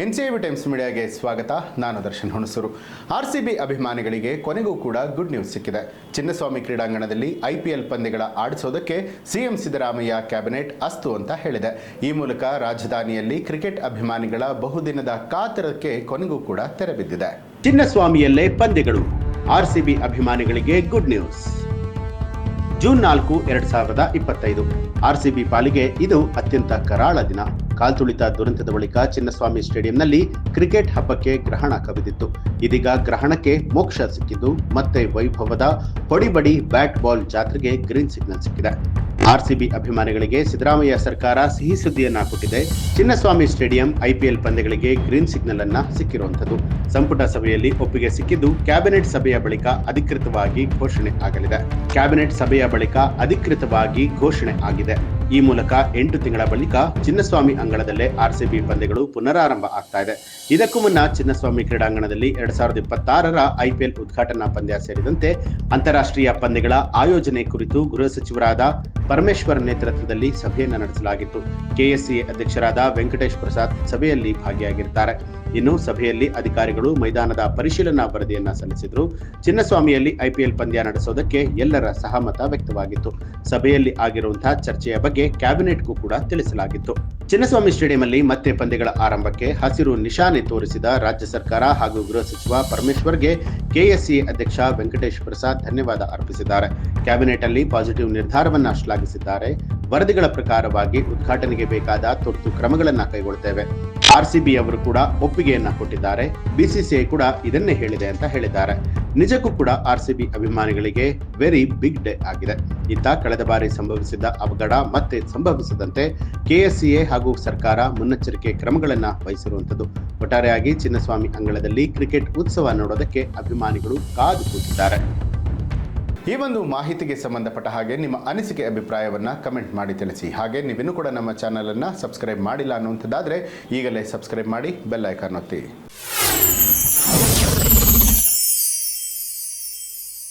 ಎನ್ಸಿಐವಿ times ಮೀಡಿಯಾಗೆ ಸ್ವಾಗತ. ನಾನು Darshan Hunsur. RCB ಅಭಿಮಾನಿಗಳಿಗೆ ಕೊನೆಗೂ ಕೂಡ ಗುಡ್ ನ್ಯೂಸ್ ಸಿಕ್ಕಿದೆ. ಚಿನ್ನಸ್ವಾಮಿ ಕ್ರೀಡಾಂಗಣದಲ್ಲಿ IPL ಪಂದ್ಯಗಳ ಆಡಿಸೋದಕ್ಕೆ ಸಿಎಂ ಸಿದ್ದರಾಮಯ್ಯ ಕ್ಯಾಬಿನೆಟ್ ಅಸ್ತು ಅಂತ ಹೇಳಿದೆ. ಈ ಮೂಲಕ ರಾಜಧಾನಿಯಲ್ಲಿ ಕ್ರಿಕೆಟ್ ಅಭಿಮಾನಿಗಳ ಬಹುದಿನದ ಕಾತರಕ್ಕೆ ಕೊನೆಗೂ ಕೂಡ ತೆರೆ ಬಿದ್ದಿದೆ. ಚಿನ್ನಸ್ವಾಮಿಯಲ್ಲೇ ಪಂದ್ಯಗಳು, ಆರ್ಸಿಬಿ ಅಭಿಮಾನಿಗಳಿಗೆ ಗುಡ್ ನ್ಯೂಸ್. ಜೂನ್ 4, 2025 ಆರ್ಸಿಬಿ ಪಾಲಿಗೆ ಇದು ಅತ್ಯಂತ ಕರಾಳ ದಿನ. ಕಾಲ್ತುಳಿತ ದುರಂತದ ಬಳಿಕ ಚಿನ್ನಸ್ವಾಮಿ ಸ್ಟೇಡಿಯಂನಲ್ಲಿ ಕ್ರಿಕೆಟ್ ಹಬ್ಬಕ್ಕೆ ಗ್ರಹಣ ಕವಿದಿತ್ತು. ಇದೀಗ ಗ್ರಹಣಕ್ಕೆ ಮೋಕ್ಷ ಸಿಕ್ಕಿದ್ದು ಮತ್ತೆ ವೈಭವದ ಹೊಡಿಬಡಿ ಬ್ಯಾಟ್ ಬಾಲ್ ಜಾತ್ರೆಗೆ ಗ್ರೀನ್ ಸಿಗ್ನಲ್ ಸಿಕ್ಕಿದೆ. ಆರ್ಸಿಬಿ ಅಭಿಮಾನಿಗಳಿಗೆ ಸಿದ್ದರಾಮಯ್ಯ ಸರ್ಕಾರ ಸಿಹಿ ಸುದ್ದಿಯನ್ನ ಕೊಟ್ಟಿದೆ. ಚಿನ್ನಸ್ವಾಮಿ ಸ್ಟೇಡಿಯಂ IPL ಪಂದ್ಯಗಳಿಗೆ ಗ್ರೀನ್ ಸಿಗ್ನಲ್ ಅನ್ನ ಸಿಕ್ಕಿರುವಂತದ್ದು. ಸಂಪುಟ ಸಭೆಯಲ್ಲಿ ಒಪ್ಪಿಗೆ ಸಿಕ್ಕಿದ್ದು ಕ್ಯಾಬಿನೆಟ್ ಸಭೆಯ ಬಳಿಕ ಅಧಿಕೃತವಾಗಿ ಘೋಷಣೆ ಆಗಲಿದೆ. ಕ್ಯಾಬಿನೆಟ್ ಸಭೆಯ ಬಳಿಕ ಅಧಿಕೃತವಾಗಿ ಘೋಷಣೆ ಆಗಿದೆ. ಈ ಮೂಲಕ 8 ತಿಂಗಳ ಬಳಿಕ ಚಿನ್ನಸ್ವಾಮಿ ಅಂಗಳದಲ್ಲೇ ಆರ್ಸಿಬಿ ಪಂದ್ಯಗಳು ಪುನರಾರಂಭ ಆಗ್ತಾ ಇದೆ. ಇದಕ್ಕೂ ಮುನ್ನ ಚಿನ್ನಸ್ವಾಮಿ ಕ್ರೀಡಾಂಗಣದಲ್ಲಿ 2026ರ IPL ಉದ್ಘಾಟನಾ ಪಂದ್ಯ ಸೇರಿದಂತೆ ಅಂತಾರಾಷ್ಟ್ರೀಯ ಪಂದ್ಯಗಳ ಆಯೋಜನೆ ಕುರಿತು ಗೃಹ ಸಚಿವರಾದ ಪರಮೇಶ್ವರ್ ನೇತೃತ್ವದಲ್ಲಿ ಸಭೆಯನ್ನು ನಡೆಸಲಾಗಿತ್ತು. KSCA ಅಧ್ಯಕ್ಷರಾದ ವೆಂಕಟೇಶ್ ಪ್ರಸಾದ್ ಸಭೆಯಲ್ಲಿ ಭಾಗಿಯಾಗಿರ್ತಾರೆ. ಇನ್ನು ಸಭೆಯಲ್ಲಿ ಅಧಿಕಾರಿಗಳು ಮೈದಾನದ ಪರಿಶೀಲನಾ ವರದಿಯನ್ನ ಸಲ್ಲಿಸಿದ್ರು. ಚಿನ್ನಸ್ವಾಮಿಯಲ್ಲಿ IPL ಪಂದ್ಯ ನಡೆಸೋದಕ್ಕೆ ಎಲ್ಲರ ಸಹಮತ ವ್ಯಕ್ತವಾಗಿತ್ತು. ಸಭೆಯಲ್ಲಿ ಆಗಿರುವಂತಹ ಚರ್ಚೆಯ ಬಗ್ಗೆ ಕ್ಯಾಬಿನೆಟ್ಗೂ ಕೂಡ ತಿಳಿಸಲಾಗಿತ್ತು. ಚಿನ್ನಸ್ವಾಮಿ ಸ್ಟೇಡಿಯಂ ಅಲ್ಲಿ ಮತ್ತೆ ಪಂದ್ಯಗಳ ಆರಂಭಕ್ಕೆ ಹಸಿರು ನಿಶಾನೆ ತೋರಿಸಿದ ರಾಜ್ಯ ಸರ್ಕಾರ ಹಾಗೂ ಗೃಹ ಸಚಿವ ಪರಮೇಶ್ವರ್ಗೆ KSCA ಅಧ್ಯಕ್ಷ ವೆಂಕಟೇಶ್ ಪ್ರಸಾದ್ ಧನ್ಯವಾದ ಅರ್ಪಿಸಿದ್ದಾರೆ. ಕ್ಯಾಬಿನೆಟ್ ಅಲ್ಲಿ ಪಾಸಿಟಿವ್ ನಿರ್ಧಾರವನ್ನ ಶ್ಲಾಘಿಸಿದ್ದಾರೆ. ವರದಿಗಳ ಪ್ರಕಾರವಾಗಿ ಉದ್ಘಾಟನೆಗೆ ಬೇಕಾದ ತುರ್ತು ಕ್ರಮಗಳನ್ನ ಕೈಗೊಳ್ಳುತ್ತೇವೆ. RCB ಅವರು ಕೂಡ ಒಪ್ಪಿಗೆಯನ್ನ ಕೊಟ್ಟಿದ್ದಾರೆ. BCCI ಕೂಡ ಇದನ್ನೇ ಹೇಳಿದೆ ಅಂತ ಹೇಳಿದ್ದಾರೆ. ನಿಜಕ್ಕೂ ಕೂಡ RCB ಅಭಿಮಾನಿಗಳಿಗೆ ವೆರಿ ಬಿಗ್ ಡೇ ಆಗಿದೆ. ಇತ್ತ ಕಳೆದ ಬಾರಿ ಸಂಭವಿಸಿದ ಅವಘಡ ಮತ್ತೆ ಸಂಭವಿಸದಂತೆ KSCA ಹಾಗೂ ಸರ್ಕಾರ ಮುನ್ನೆಚ್ಚರಿಕೆ ಕ್ರಮಗಳನ್ನ ವಹಿಸಿರುವಂತದ್ದು. ಒಟ್ಟಾರೆಯಾಗಿ ಚಿನ್ನಸ್ವಾಮಿ ಅಂಗಳದಲ್ಲಿ ಕ್ರಿಕೆಟ್ ಉತ್ಸವ ನೋಡೋದಕ್ಕೆ ಅಭಿಮಾನಿಗಳು ಕಾದು ಕೂತಿದ್ದಾರೆ. ಈ ಒಂದು ಮಾಹಿತಿಗೆ ಸಂಬಂಧಪಟ್ಟ ಹಾಗೆ ನಿಮ್ಮ ಅನಿಸಿಕೆ ಅಭಿಪ್ರಾಯವನ್ನ ಕಮೆಂಟ್ ಮಾಡಿ ತಿಳಿಸಿ. ಹಾಗೆ ನೀವಿನ್ನೂ ಕೂಡ ನಮ್ಮ ಚಾನಲ್ ಅನ್ನ ಸಬ್ಸ್ಕ್ರೈಬ್ ಮಾಡಿಲ್ಲ ಅನ್ನುವಂಥದ್ದಾದ್ರೆ ಈಗಲೇ ಸಬ್ಸ್ಕ್ರೈಬ್ ಮಾಡಿ, ಬೆಲ್ ಐಕಾನ್ ಒತ್ತಿ.